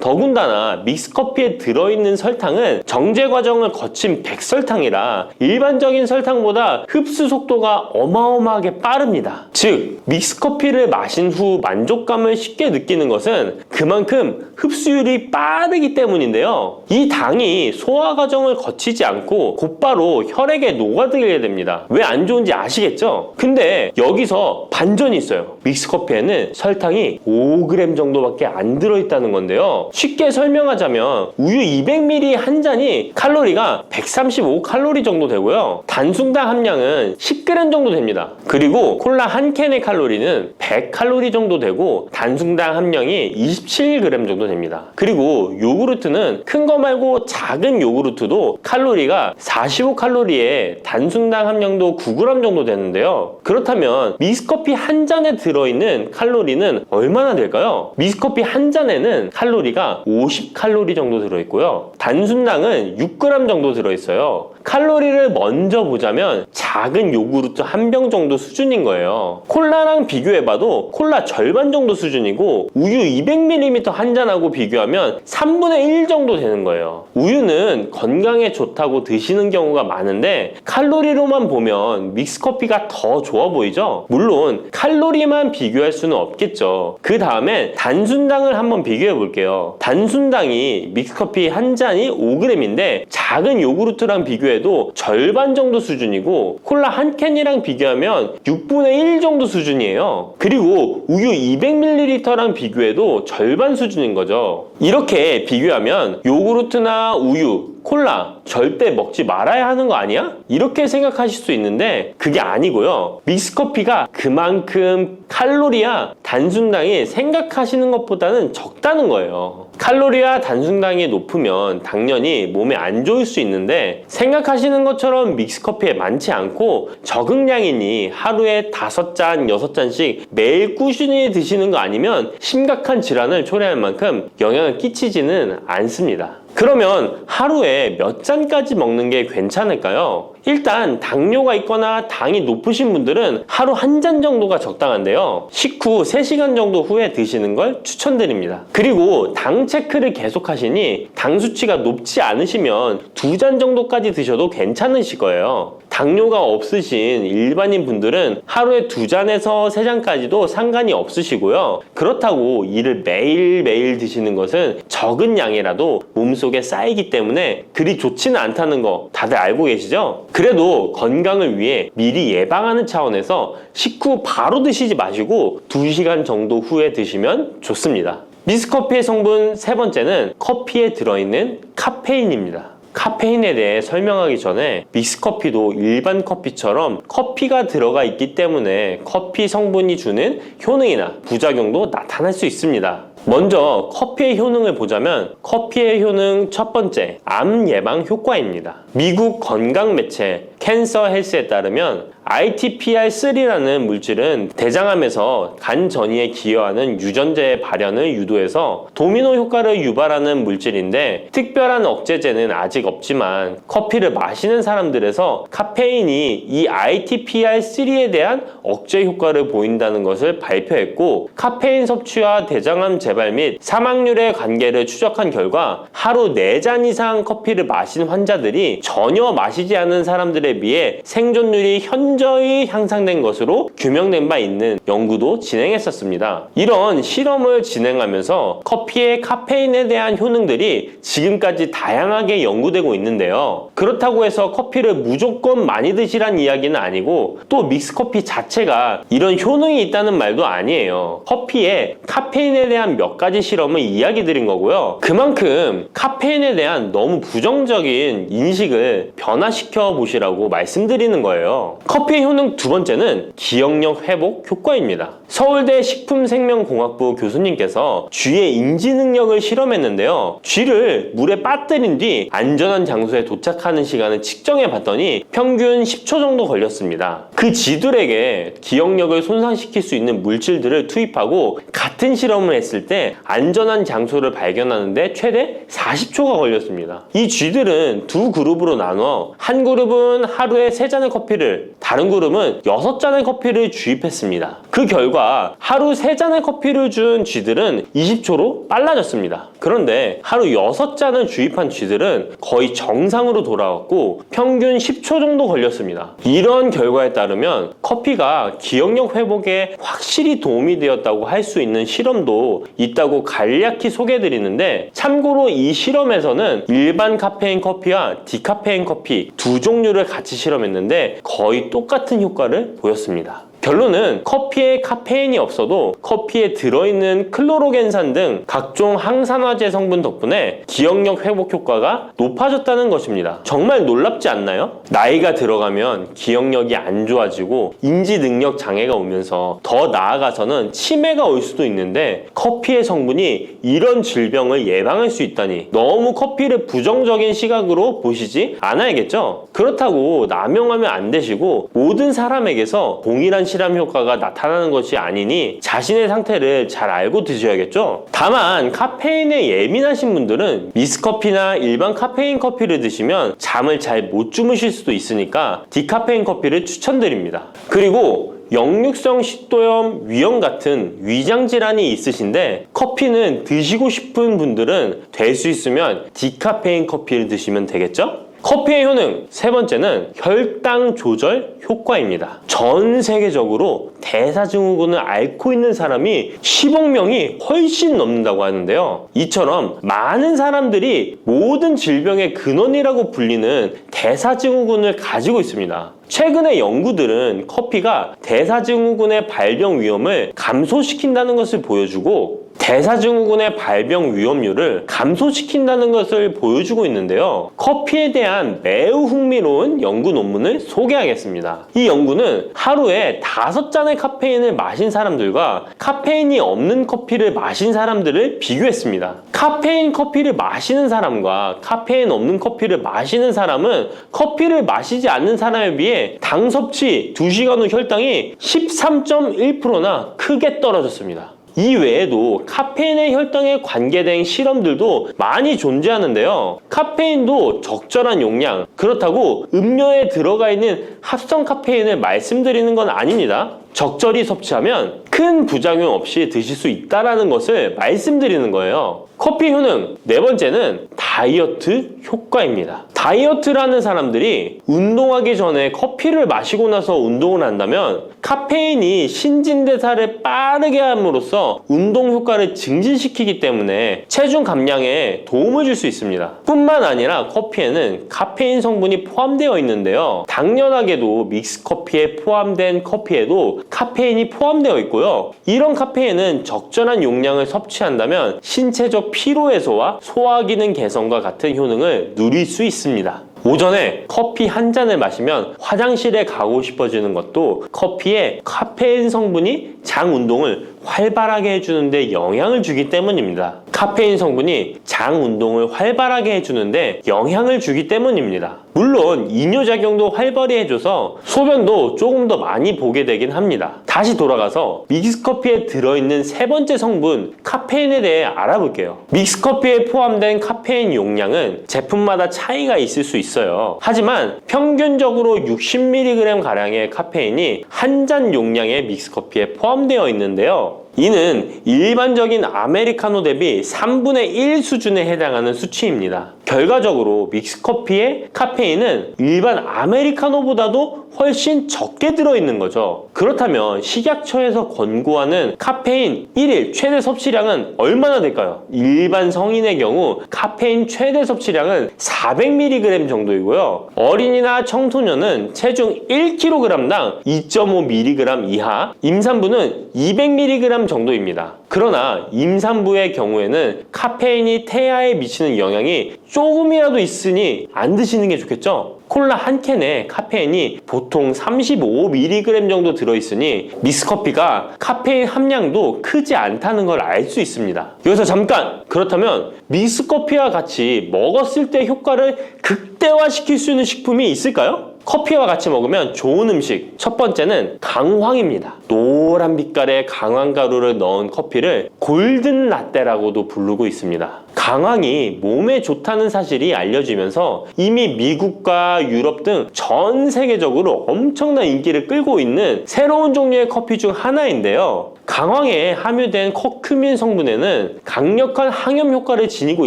더군다나 믹스커피에 들어있는 설탕은 정제 과정을 거친 백설탕이라 일반적인 설탕보다 흡수 속도가 어마어마하게 빠릅니다. 즉 믹스커피를 마신 후 만족감을 쉽게 느끼는 것은 그만큼 흡수율이 빠르기 때문인데요. 이 당이 소화 과정을 거치지 않고 곧바로 혈액에 녹아들게 됩니다. 왜 안 좋은지 아시겠죠? 근데 여기서 반전이 있어요. 믹스커피에는 설탕이 5g 정도밖에 안 들어있다는 건데요. 쉽게 설명하자면 우유 200ml 한 잔이 칼로리가 135칼로리 정도 되고요. 단순당 함량은 10g 정도 됩니다. 그리고 콜라 한 캔의 칼로리는 100칼로리 정도 되고 단순당 함량이 27g 정도 됩니다. 그리고 요구르트는 큰 거 말고 작은 요구르트도 칼로리가 45칼로리에 단순당 함량도 9g 정도 되는데요. 그렇다면 믹스커피 한 잔에 들어있는 칼로리는 얼마나 될까요? 믹스커피 한 잔에는 칼로리가 50칼로리 정도 들어있고요. 단순당은 6g 정도 들어있어요. 칼로리를 먼저 보자면 작은 요구르트 한 병 정도 수준인 거예요. 콜라랑 비교해봐도 콜라 절반 정도 수준이고 우유 200ml 한 잔하고 비교하면 3분의 1 정도 되는 거예요. 우유는 건강에 좋다고 드시는 경우가 많은데 칼로리로만 보면 믹스커피가 더 좋아 보이죠? 물론 칼로리만 비교할 수는 없겠죠. 그 다음에 단순당을 한번 비교해 볼게요. 단순당이 믹스커피 한 잔이 5g인데 작은 요구르트랑 비교해도 절반 정도 수준이고 콜라 한 캔이랑 비교하면 6분의 1 정도 수준이에요. 그리고 우유 200ml랑 비교해도 절반 수준인 거죠. 이렇게 비교하면 요구르트나 우유, 콜라 절대 먹지 말아야 하는 거 아니야? 이렇게 생각하실 수 있는데 그게 아니고요. 믹스커피가 그만큼 칼로리와 단순당이 생각하시는 것보다는 적다는 거예요. 칼로리와 단순당이 높으면 당연히 몸에 안 좋을 수 있는데 생각하시는 것처럼 믹스커피에 많지 않고 적응량이니 하루에 5잔, 6잔씩 매일 꾸준히 드시는 거 아니면 심각한 질환을 초래할 만큼 영향을 끼치지는 않습니다. 그러면 하루에 몇 잔까지 먹는 게 괜찮을까요? 일단 당뇨가 있거나 당이 높으신 분들은 하루 한 잔 정도가 적당한데요. 식후 3시간 정도 후에 드시는 걸 추천드립니다. 그리고 당 체크를 계속 하시니 당 수치가 높지 않으시면 2잔 정도까지 드셔도 괜찮으실 거예요. 당뇨가 없으신 일반인 분들은 하루에 2잔에서 3잔까지도 상관이 없으시고요. 그렇다고 이를 매일매일 드시는 것은 적은 양이라도 몸속에 쌓이기 때문에 그리 좋지는 않다는 거 다들 알고 계시죠? 그래도 건강을 위해 미리 예방하는 차원에서 식후 바로 드시지 마시고 2시간 정도 후에 드시면 좋습니다. 믹스커피의 성분 세 번째는 커피에 들어있는 카페인입니다. 카페인에 대해 설명하기 전에 믹스커피도 일반 커피처럼 커피가 들어가 있기 때문에 커피 성분이 주는 효능이나 부작용도 나타날 수 있습니다. 먼저 커피의 효능을 보자면 커피의 효능 첫 번째, 암 예방 효과입니다. 미국 건강 매체 캔서 헬스에 따르면 ITPR3라는 물질은 대장암에서 간 전이에 기여하는 유전자의 발현을 유도해서 도미노 효과를 유발하는 물질인데 특별한 억제제는 아직 없지만 커피를 마시는 사람들에서 카페인이 이 ITPR3에 대한 억제 효과를 보인다는 것을 발표했고 카페인 섭취와 대장암 재발 및 사망률의 관계를 추적한 결과 하루 4잔 이상 커피를 마신 환자들이 전혀 마시지 않은 사람들에 비해 생존율이 현저히 현저히 향상된 것으로 규명된 바 있는 연구도 진행했었습니다. 이런 실험을 진행하면서 커피의 카페인에 대한 효능들이 지금까지 다양하게 연구되고 있는데요. 그렇다고 해서 커피를 무조건 많이 드시란 이야기는 아니고 또 믹스커피 자체가 이런 효능이 있다는 말도 아니에요. 커피에 카페인에 대한 몇 가지 실험을 이야기 드린 거고요. 그만큼 카페인에 대한 너무 부정적인 인식을 변화시켜 보시라고 말씀드리는 거예요. 커피의 효능 두 번째는 기억력 회복 효과입니다. 서울대 식품생명공학부 교수님께서 쥐의 인지 능력을 실험했는데요. 쥐를 물에 빠뜨린 뒤 안전한 장소에 도착하는 시간을 측정해 봤더니 평균 10초 정도 걸렸습니다. 그 쥐들에게 기억력을 손상시킬 수 있는 물질들을 투입하고 같은 실험을 했을 때 안전한 장소를 발견하는데 최대 40초가 걸렸습니다. 이 쥐들은 두 그룹으로 나눠 한 그룹은 하루에 3잔의 커피를, 다른 그룹은 6잔의 커피를 주입했습니다. 그 결과 하루 3잔의 커피를 준 쥐들은 20초로 빨라졌습니다. 그런데 하루 6잔을 주입한 쥐들은 거의 정상으로 돌아왔고 평균 10초 정도 걸렸습니다. 이런 결과에 따르면 커피가 기억력 회복에 확실히 도움이 되었다고 할 수 있는 실험도 있다고 간략히 소개해드리는데, 참고로 이 실험에서는 일반 카페인 커피와 디카페인 커피 두 종류를 같이 실험했는데 거의 똑같은 효과를 보였습니다. 결론은 커피에 카페인이 없어도 커피에 들어있는 클로로겐산 등 각종 항산화제 성분 덕분에 기억력 회복 효과가 높아졌다는 것입니다. 정말 놀랍지 않나요? 나이가 들어가면 기억력이 안 좋아지고 인지 능력 장애가 오면서 더 나아가서는 치매가 올 수도 있는데 커피의 성분이 이런 질병을 예방할 수 있다니 너무 커피를 부정적인 시각으로 보시지 않아야겠죠? 그렇다고 남용하면 안 되시고 모든 사람에게서 동일한 실험 효과가 나타나는 것이 아니니 자신의 상태를 잘 알고 드셔야겠죠? 다만 카페인에 예민하신 분들은 믹스커피나 일반 카페인 커피를 드시면 잠을 잘 못 주무실 수도 있으니까 디카페인 커피를 추천드립니다. 그리고 역류성 식도염, 위염 같은 위장 질환이 있으신데 커피는 드시고 싶은 분들은 될 수 있으면 디카페인 커피를 드시면 되겠죠? 커피의 효능 세 번째는 혈당 조절 효과입니다. 전 세계적으로 대사증후군을 앓고 있는 사람이 10억 명이 훨씬 넘는다고 하는데요. 이처럼 많은 사람들이 모든 질병의 근원이라고 불리는 대사증후군을 가지고 있습니다. 최근의 연구들은 커피가 대사증후군의 발병 위험을 감소시킨다는 것을 보여주고 대사증후군의 발병 위험률을 감소시킨다는 것을 보여주고 있는데요. 커피에 대한 매우 흥미로운 연구 논문을 소개하겠습니다. 이 연구는 하루에 5잔의 카페인을 마신 사람들과 카페인이 없는 커피를 마신 사람들을 비교했습니다. 카페인 커피를 마시는 사람과 카페인 없는 커피를 마시는 사람은 커피를 마시지 않는 사람에 비해 당 섭취 2시간 후 혈당이 13.1%나 크게 떨어졌습니다. 이 외에도 카페인의 혈당에 관계된 실험들도 많이 존재하는데요. 카페인도 적절한 용량, 그렇다고 음료에 들어가 있는 합성 카페인을 말씀드리는 건 아닙니다. 적절히 섭취하면 큰 부작용 없이 드실 수 있다는 것을 말씀드리는 거예요. 커피 효능 네 번째는 다이어트 효과입니다. 다이어트라는 사람들이 운동하기 전에 커피를 마시고 나서 운동을 한다면 카페인이 신진대사를 빠르게 함으로써 운동 효과를 증진시키기 때문에 체중 감량에 도움을 줄 수 있습니다. 뿐만 아니라 커피에는 카페인 성분이 포함되어 있는데요. 당연하게도 믹스커피에 포함된 커피에도 카페인이 포함되어 있고요. 이런 카페인은 적절한 용량을 섭취한다면 신체적 피로 해소와 소화 기능 개선과 같은 효능을 누릴 수 있습니다. 오전에 커피 한 잔을 마시면 화장실에 가고 싶어지는 것도 커피에 카페인 성분이 장 운동을 활발하게 해주는데 영향을 주기 때문입니다. 카페인 성분이 장 운동을 활발하게 해주는데 영향을 주기 때문입니다. 물론 이뇨작용도 활발히 해줘서 소변도 조금 더 많이 보게 되긴 합니다. 다시 돌아가서 믹스커피에 들어있는 세 번째 성분 카페인에 대해 알아볼게요. 믹스커피에 포함된 카페인 용량은 제품마다 차이가 있을 수 있어요. 하지만 평균적으로 60mg 가량의 카페인이 한 잔 용량의 믹스커피에 포함되어 있는데요. 이는 일반적인 아메리카노 대비 3분의 1 수준에 해당하는 수치입니다. 결과적으로 믹스커피의 카페인은 일반 아메리카노보다도 훨씬 적게 들어있는 거죠. 그렇다면 식약처에서 권고하는 카페인 1일 최대 섭취량은 얼마나 될까요? 일반 성인의 경우 카페인 최대 섭취량은 400mg 정도이고요. 어린이나 청소년은 체중 1kg당 2.5mg 이하, 임산부는 200mg 정도입니다. 그러나 임산부의 경우에는 카페인이 태아에 미치는 영향이 조금이라도 있으니 안 드시는 게 좋겠죠? 콜라 한 캔에 카페인이 보통 35mg 정도 들어있으니 믹스커피가 카페인 함량도 크지 않다는 걸 알 수 있습니다. 여기서 잠깐! 그렇다면 믹스커피와 같이 먹었을 때 효과를 극대화시킬 수 있는 식품이 있을까요? 커피와 같이 먹으면 좋은 음식, 첫 번째는 강황입니다. 노란 빛깔의 강황가루를 넣은 커피를 골든 라떼라고도 부르고 있습니다. 강황이 몸에 좋다는 사실이 알려지면서 이미 미국과 유럽 등 전 세계적으로 엄청난 인기를 끌고 있는 새로운 종류의 커피 중 하나인데요. 강황에 함유된 커큐민 성분에는 강력한 항염 효과를 지니고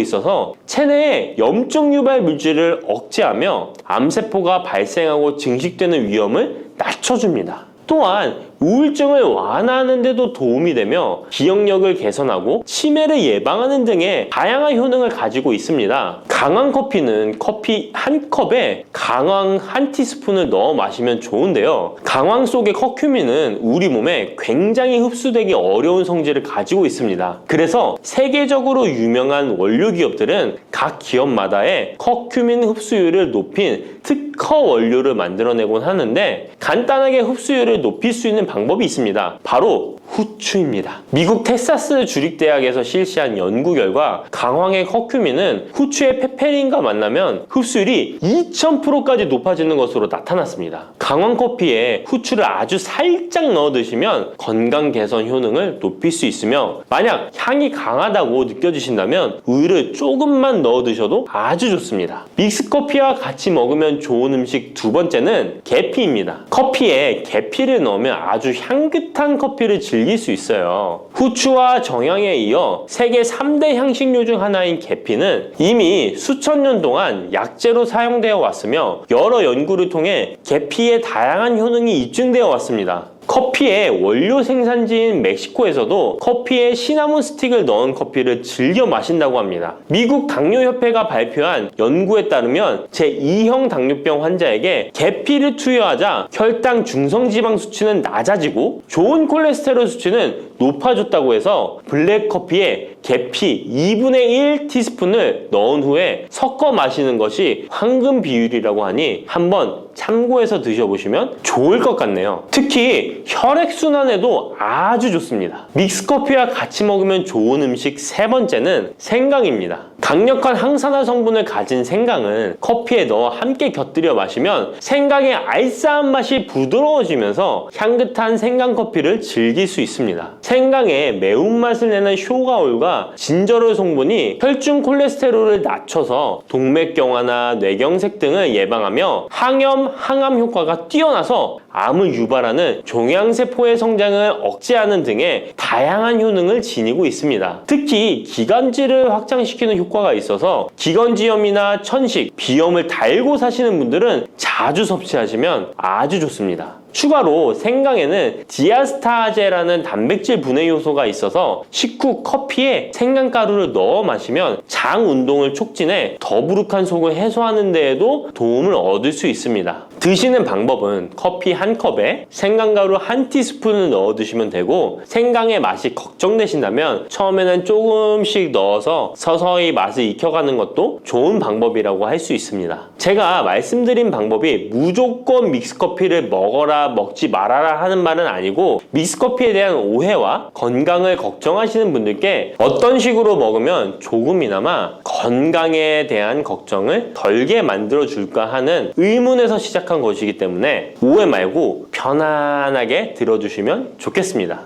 있어서 체내의 염증 유발 물질을 억제하며 암세포가 발생하고 증식되는 위험을 낮춰줍니다. 또한 우울증을 완화하는 데도 도움이 되며 기억력을 개선하고 치매를 예방하는 등의 다양한 효능을 가지고 있습니다. 강황 커피는 커피 한 컵에 강황 한 티스푼을 넣어 마시면 좋은데요. 강황 속의 커큐민은 우리 몸에 굉장히 흡수되기 어려운 성질을 가지고 있습니다. 그래서 세계적으로 유명한 원료 기업들은 각 기업마다의 커큐민 흡수율을 높인 특허 원료를 만들어내곤 하는데 간단하게 흡수율을 높일 수 있는 방법이 있습니다. 바로 후추입니다. 미국 텍사스 주립대학에서 실시한 연구 결과 강황의 커큐민은 후추의 페페린과 만나면 흡수율이 2000%까지 높아지는 것으로 나타났습니다. 강황 커피에 후추를 아주 살짝 넣어 드시면 건강 개선 효능을 높일 수 있으며 만약 향이 강하다고 느껴지신다면 우유를 조금만 넣어 드셔도 아주 좋습니다. 믹스커피와 같이 먹으면 좋은 음식 두 번째는 계피입니다. 커피에 계피를 넣으면 아주 향긋한 커피를 즐길 수 있어요. 후추와 정향에 이어 세계 3대 향신료 중 하나인 계피는 이미 수천 년 동안 약재로 사용되어 왔으며 여러 연구를 통해 계피의 다양한 효능이 입증되어 왔습니다. 커피의 원료 생산지인 멕시코에서도 커피에 시나몬 스틱을 넣은 커피를 즐겨 마신다고 합니다. 미국 당뇨협회가 발표한 연구에 따르면 제2형 당뇨병 환자에게 계피를 투여하자 혈당 중성지방 수치는 낮아지고 좋은 콜레스테롤 수치는 높아졌다고 해서 블랙커피에 계피 2분의 1 티스푼을 넣은 후에 섞어 마시는 것이 황금 비율이라고 하니 한번 참고해서 드셔보시면 좋을 것 같네요. 특히 혈액순환에도 아주 좋습니다. 믹스커피와 같이 먹으면 좋은 음식 세 번째는 생강입니다. 강력한 항산화 성분을 가진 생강은 커피에 넣어 함께 곁들여 마시면 생강의 알싸한 맛이 부드러워지면서 향긋한 생강커피를 즐길 수 있습니다. 생강의 매운맛을 내는 쇼가올과 진저롤 성분이 혈중 콜레스테롤을 낮춰서 동맥경화나 뇌경색 등을 예방하며 항염, 항암 효과가 뛰어나서 암을 유발하는 종양세포의 성장을 억제하는 등의 다양한 효능을 지니고 있습니다. 특히 기관지를 확장시키는 효과가 있어서 기관지염이나 천식, 비염을 달고 사시는 분들은 자주 섭취하시면 아주 좋습니다. 추가로 생강에는 디아스타제라는 단백질 분해 요소가 있어서 식후 커피에 생강가루를 넣어 마시면 장 운동을 촉진해 더부룩한 속을 해소하는 데에도 도움을 얻을 수 있습니다. 드시는 방법은 커피 한 컵에 생강가루 한 티스푼을 넣어 드시면 되고 생강의 맛이 걱정되신다면 처음에는 조금씩 넣어서 서서히 맛을 익혀가는 것도 좋은 방법이라고 할 수 있습니다. 제가 말씀드린 방법이 무조건 믹스커피를 먹어라 먹지 말아라 하는 말은 아니고 믹스커피에 대한 오해와 건강을 걱정하시는 분들께 어떤 식으로 먹으면 조금이나마 건강에 대한 걱정을 덜게 만들어 줄까 하는 의문에서 시작한 것이기 때문에 오해 말고 편안하게 들어주시면 좋겠습니다.